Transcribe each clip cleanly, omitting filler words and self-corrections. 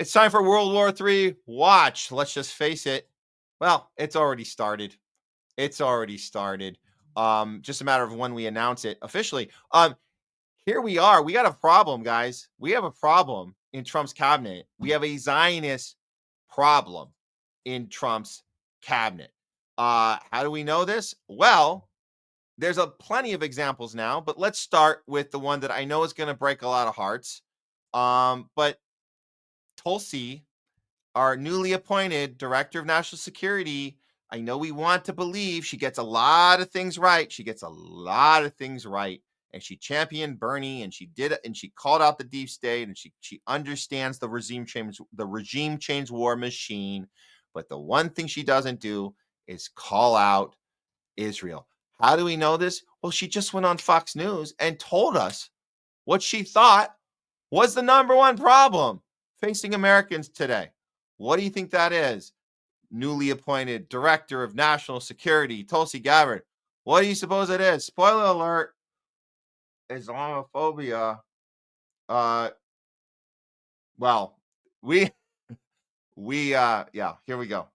It's time for World War III. Watch. Let's just face it. Well, it's already started. It's already started. Just a matter of when we announce it officially. Here we are. We got a problem, guys. We have a problem in Trump's cabinet. We have a Zionist problem in Trump's cabinet. How do we know this? Well, there's plenty of examples now, but let's start with the one that I know is going to break a lot of hearts. But Tulsi, our newly appointed director of national security, I know we want to believe she gets a lot of things right. She gets a lot of things right. And she championed Bernie, and she did it, and she called out the deep state, and she understands the regime change war machine. But the one thing she doesn't do is call out Israel. How do we know this? Well, she just went on Fox News and told us what she thought was the number one problem facing Americans today. What do you think that is? Newly appointed Director of National Security, Tulsi Gabbard. What do you suppose it is? Spoiler alert, Islamophobia. Well, yeah, here we go.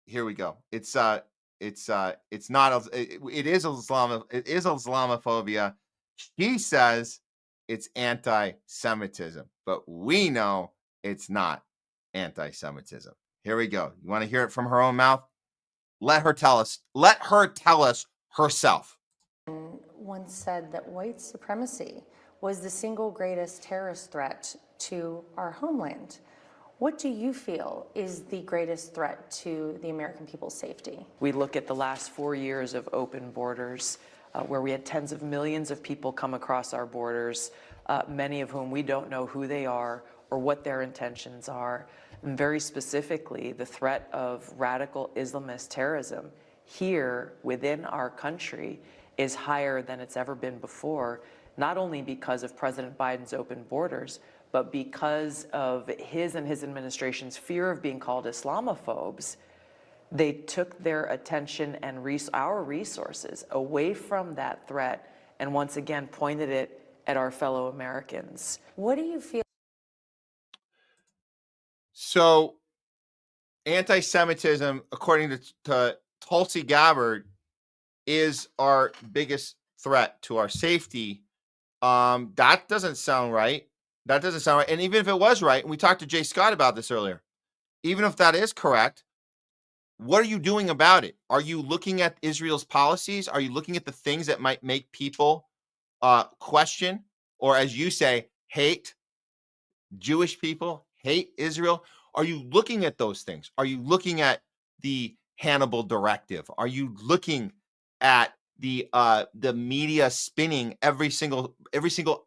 Here we go. It's not, it is Islamophobia. She says it's anti-Semitism, but we know it's not anti-Semitism. Here we go. You want to hear it from her own mouth? Let her tell us herself. Once said that white supremacy was the single greatest terrorist threat to our homeland. What do you feel is the greatest threat to the American people's safety? We look at the last 4 years of open borders, where we had tens of millions of people come across our borders, many of whom we don't know who they are or what their intentions are. And very specifically, the threat of radical Islamist terrorism here within our country is higher than it's ever been before, not only because of President Biden's open borders, but because of his and his administration's fear of being called Islamophobes. They took their attention and our resources away from that threat and once again pointed it at our fellow Americans. What do you feel? So, anti-Semitism, according to Tulsi Gabbard, is our biggest threat to our safety. That doesn't sound right. That doesn't sound right. And even if it was right, and we talked to Jay Scott about this earlier, even if that is correct, what are you doing about it? Are you looking at Israel's policies? Are you looking at the things that might make people question, or as you say, hate Jewish people, hate Israel? Are you looking at those things? Are you looking at the Hannibal Directive? Are you looking at the media spinning every single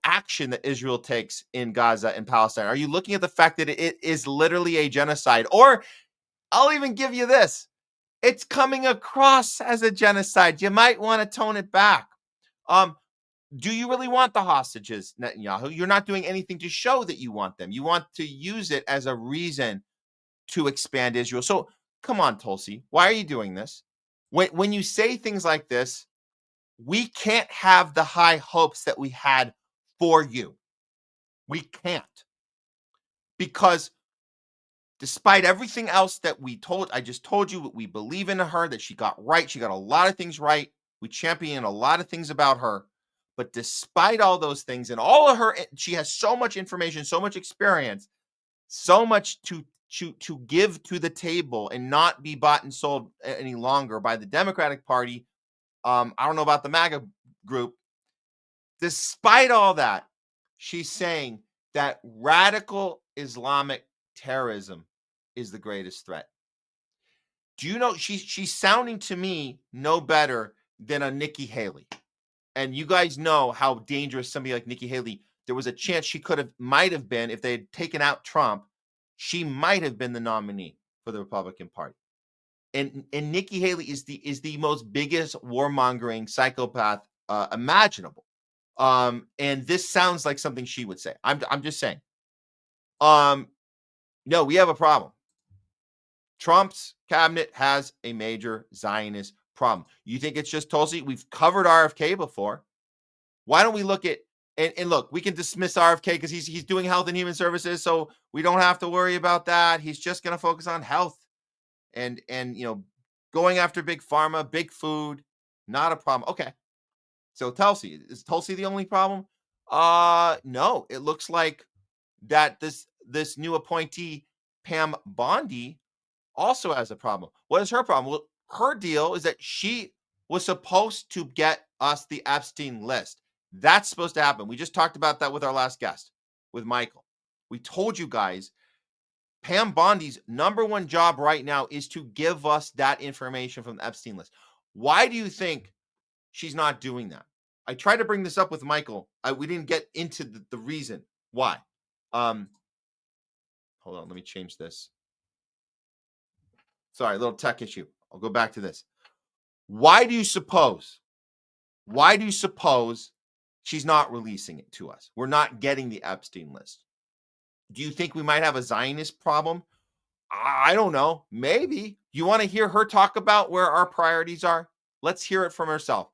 action that Israel takes in Gaza and Palestine? Are you looking at the fact that it is literally a genocide? Or I'll even give you this. It's coming across as a genocide. You might want to tone it back. Do you really want the hostages, Netanyahu? You're not doing anything to show that you want them. You want to use it as a reason to expand Israel. So come on, Tulsi. Why are you doing this? When you say things like this, we can't have the high hopes that we had for you. We can't. Because despite everything else that I just told you, we believe in her, that she got right. She got a lot of things right. We champion a lot of things about her. But despite all those things and all of her, she has so much information, so much experience, so much to give to the table and not be bought and sold any longer by the Democratic Party. I don't know about the MAGA group. Despite all that, she's saying that radical Islamic terrorism is the greatest threat. Do you know she's sounding to me no better than a Nikki Haley? And you guys know how dangerous somebody like Nikki Haley. There was a chance she might have been, if they had taken out Trump, she might have been the nominee for the Republican Party. And Nikki Haley is the most biggest warmongering psychopath imaginable. And this sounds like something she would say. I'm just saying. No, we have a problem. Trump's cabinet has a major Zionist problem. You think it's just Tulsi? We've covered RFK before. Why don't we look at And look, we can dismiss RFK because he's doing health and human services, so we don't have to worry about that. He's just going to focus on health and going after big pharma, big food, not a problem. Okay. So Tulsi, is Tulsi the only problem? No. It looks like that this new appointee, Pam Bondi, also has a problem. What is her problem? Well, her deal is that she was supposed to get us the Epstein list. That's supposed to happen. We just talked about that with our last guest, with Michael. We told you guys, Pam Bondi's number one job right now is to give us that information from the Epstein list. Why do you think she's not doing that? I tried to bring this up with Michael. We didn't get into the reason why. Hold on, let me change this. Sorry, a little tech issue. I'll go back to this. Why do you suppose she's not releasing it to us? We're not getting the Epstein list. Do you think we might have a Zionist problem? I don't know. Maybe. You want to hear her talk about where our priorities are? Let's hear it from herself.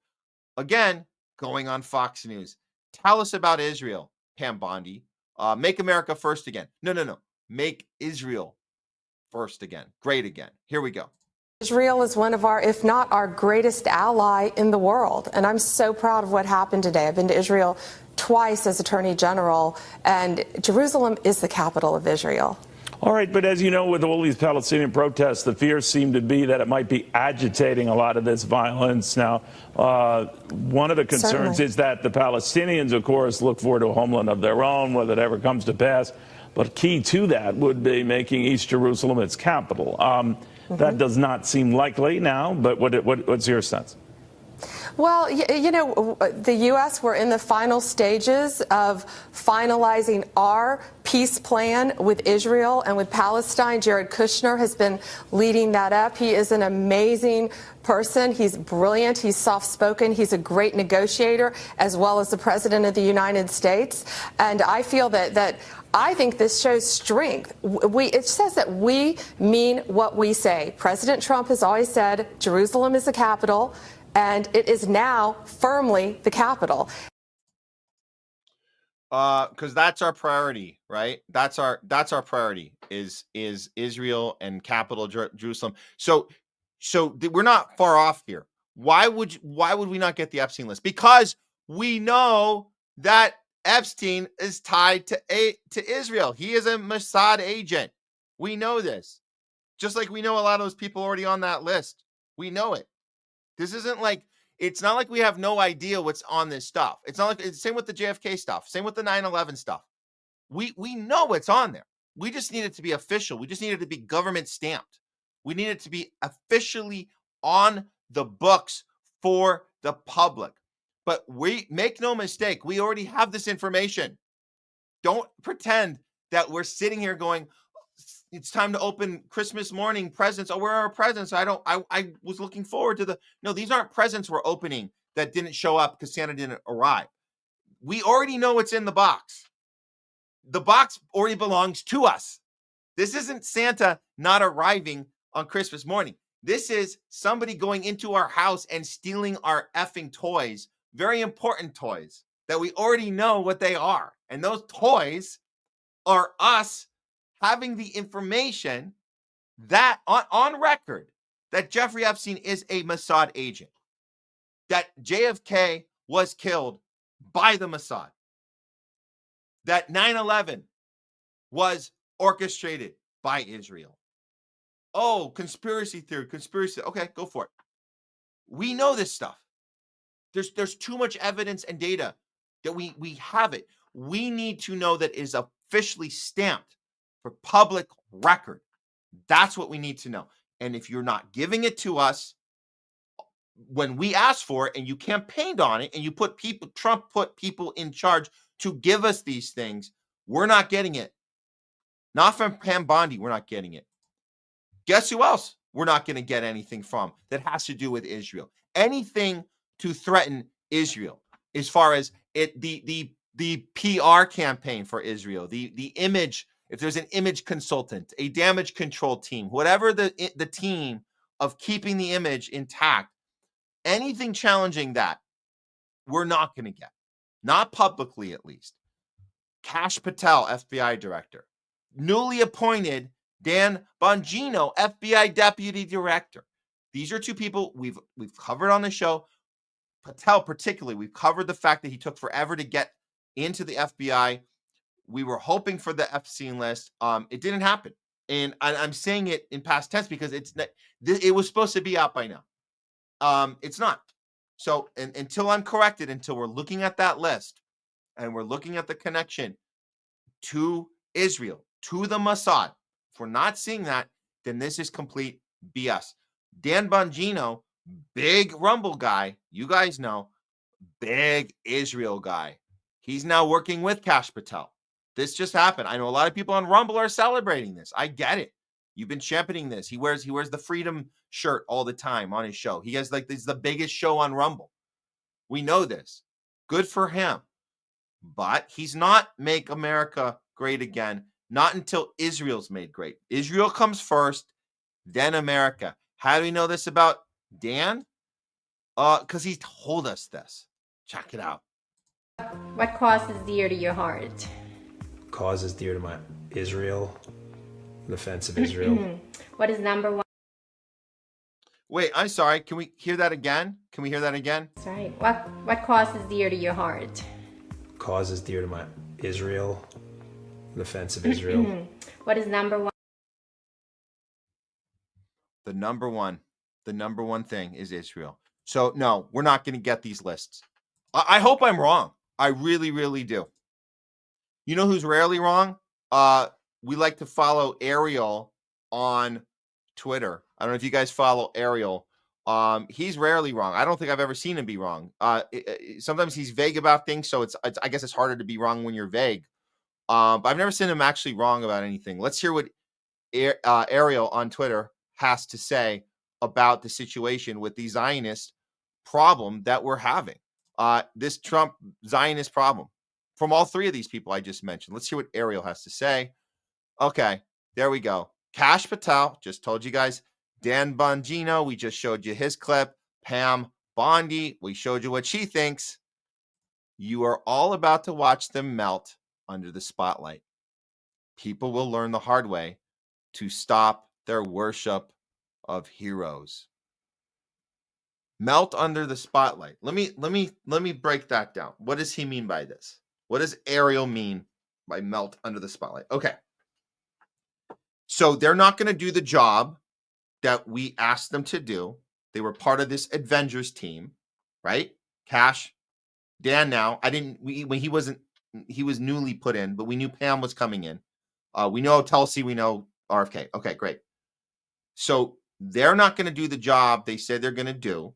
Again, going on Fox News. Tell us about Israel, Pam Bondi. Make America first again. No. Make Israel first again. Great again. Here we go. Israel is one of our, if not our greatest ally in the world. And I'm so proud of what happened today. I've been to Israel twice as Attorney General, and Jerusalem is the capital of Israel. All right, but as you know, with all these Palestinian protests, the fears seem to be that it might be agitating a lot of this violence. Now, one of the concerns is that the Palestinians, of course, look forward to a homeland of their own, whether it ever comes to pass. But key to that would be making East Jerusalem its capital. That does not seem likely now, but what's your sense? Well, the U.S., we're in the final stages of finalizing our peace plan with Israel and with Palestine. Jared Kushner has been leading that up. He is an amazing person. He's brilliant. He's soft-spoken. He's a great negotiator, as well as the President of the United States. And I feel that I think this shows strength. It says that we mean what we say. President Trump has always said Jerusalem is the capital, and it is now firmly the capital. Because that's our priority, right? That's our priority is Israel and capital Jerusalem. So we're not far off here. Why would we not get the Epstein list? Because we know that Epstein is tied to Israel. He is a Mossad agent. We know this. Just like we know a lot of those people already on that list. We know it. This isn't like, it's not like we have no idea what's on this stuff. It's not like, it's same with the JFK stuff, same with the 9/11 stuff. We know what's on there. We just need it to be official. We just need it to be government stamped. We need it to be officially on the books for the public. But we make no mistake, we already have this information. Don't pretend that we're sitting here going, it's time to open Christmas morning presents. Oh, where are our presents? I was looking forward to no, these aren't presents we're opening that didn't show up because Santa didn't arrive. We already know what's in the box. The box already belongs to us. This isn't Santa not arriving on Christmas morning. This is somebody going into our house and stealing our effing toys, very important toys that we already know what they are. And those toys are us having the information that on record that Jeffrey Epstein is a Mossad agent, that JFK was killed by the Mossad, that 9/11 was orchestrated by Israel. Oh, conspiracy theory, conspiracy. Okay, go for it. We know this stuff. There's too much evidence and data that we have it. We need to know that it is officially stamped for public record. That's what we need to know. And if you're not giving it to us when we ask for it and you campaigned on it and Trump put people in charge to give us these things, we're not getting it. Not from Pam Bondi, we're not getting it. Guess who else we're not going to get anything from that has to do with Israel? Anything to threaten Israel as far as the PR campaign for Israel, the image, if there's an image consultant, a damage control team, whatever the team of keeping the image intact, anything challenging that, we're not going to get. not publicly at least. Kash Patel, FBI director. Newly appointed Dan Bongino, FBI deputy director. These are two people we've covered on the show. Patel particularly, we've covered the fact that he took forever to get into the FBI. We were hoping for the Epstein list. It didn't happen. And I'm saying it in past tense because it was supposed to be out by now. It's not. So until I'm corrected, until we're looking at that list and we're looking at the connection to Israel, to the Mossad, if we're not seeing that, then this is complete BS. Dan Bongino, big Rumble guy, you guys know, big Israel guy. He's now working with Kash Patel. This just happened. I know a lot of people on Rumble are celebrating this. I get it. You've been championing this. He wears the Freedom shirt all the time on his show. He has this is the biggest show on Rumble. We know this. Good for him. But he's not Make America Great Again, not until Israel's made great. Israel comes first, then America. How do we know this about Dan? Because he told us this. Check it out. What cause is dear to your heart? Cause is dear to my Israel, the defense of Israel. What is number one? Wait, I'm sorry. Can we hear that again? Can we hear that again? That's right. What cause is dear to your heart? Cause is dear to my Israel, the defense of Israel. What is number one? The number one thing is Israel. So no, we're not going to get these lists. I hope I'm wrong. I really, really do. You know who's rarely wrong? We like to follow Ariel on Twitter. I don't know if you guys follow Ariel. He's rarely wrong. I don't think I've ever seen him be wrong. Sometimes he's vague about things, so it's I guess it's harder to be wrong when you're vague. But I've never seen him actually wrong about anything. Let's hear what Ariel on Twitter has to say about the situation with the Zionist problem that we're having. This Trump Zionist problem from all three of these people I just mentioned. Let's hear what Ariel has to say. Okay, there we go. Kash Patel, just told you guys. Dan Bongino, we just showed you his clip. Pam Bondi, we showed you what she thinks. You are all about to watch them melt under the spotlight. People will learn the hard way to stop their worship of heroes. Melt under the spotlight. Let me break that down. What does he mean by this? What does Ariel mean by melt under the spotlight? Okay. So they're not going to do the job that we asked them to do. They were part of this Avengers team, right? Kash, Dan now. He was newly put in, but we knew Pam was coming in. We know Tulsi, we know RFK. Okay, great. So they're not going to do the job they said they're going to do.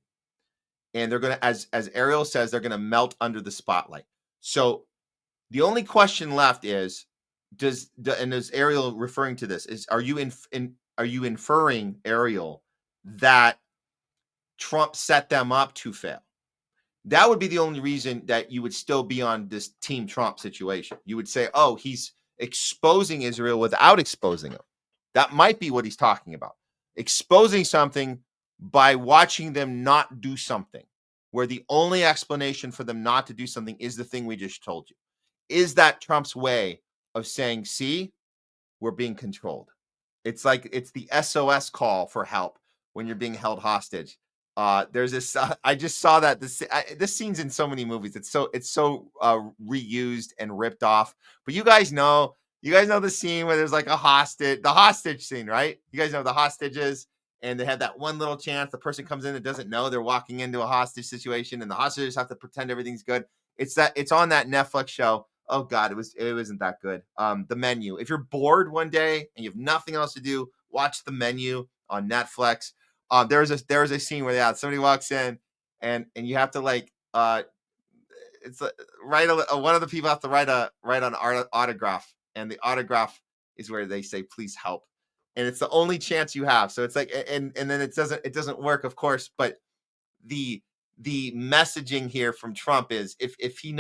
And they're going to, as Ariel says, they're going to melt under the spotlight. So the only question left is, and is Ariel referring to this? Are you inferring, Ariel, that Trump set them up to fail? That would be the only reason that you would still be on this Team Trump situation. You would say, oh, he's exposing Israel without exposing them. That might be what he's talking about. Exposing something by watching them not do something, where the only explanation for them not to do something is the thing we just told you. Is that Trump's way of saying, see, we're being controlled? It's like it's the SOS call for help when you're being held hostage. There's this. I just saw that this scene's in so many movies. It's so reused and ripped off. But you guys know the scene where there's like the hostage scene, right? You guys know the hostages, and they have that one little chance. The person comes in that doesn't know they're walking into a hostage situation, and the hostages have to pretend everything's good. It's on that Netflix show. Oh God, it wasn't that good. The Menu. If you're bored one day and you have nothing else to do, watch The Menu on Netflix. There was a scene where somebody walks in and you have to one of the people have to write an autograph, and the autograph is where they say please help, and it's the only chance you have. So it's like and then it doesn't work, of course, but the messaging here from Trump is if he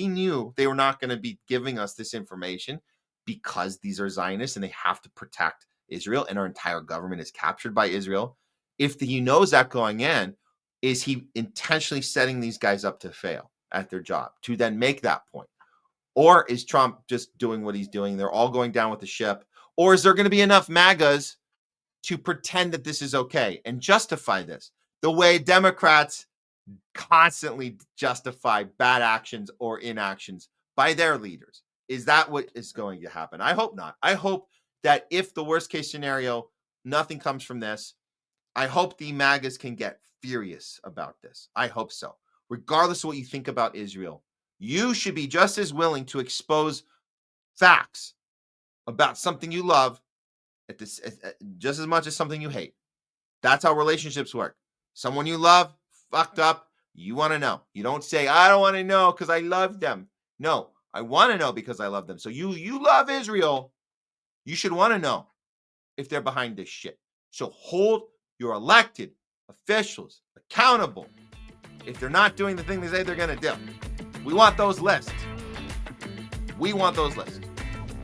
knew they were not going to be giving us this information because these are Zionists and they have to protect Israel and our entire government is captured by Israel. If he knows that going in, is he intentionally setting these guys up to fail? at their job to then make that point? Or is Trump just doing what he's doing? They're all going down with the ship. Or is there going to be enough MAGAs to pretend that this is okay and justify this the way Democrats constantly justify bad actions or inactions by their leaders? Is that what is going to happen? I hope not. I hope that if the worst case scenario, nothing comes from this, I hope the MAGAs can get furious about this. I hope so. Regardless of what you think about Israel, you should be just as willing to expose facts about something you love just as much as something you hate. That's how relationships work. Someone you love fucked up, you want to know. You don't say, I don't want to know because I love them. No, I want to know because I love them. So you love Israel. You should want to know if they're behind this shit. So hold your elected officials accountable if they're not doing the thing they say they're going to do. We want those lists. We want those lists.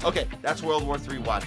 Okay, that's World War III Watch.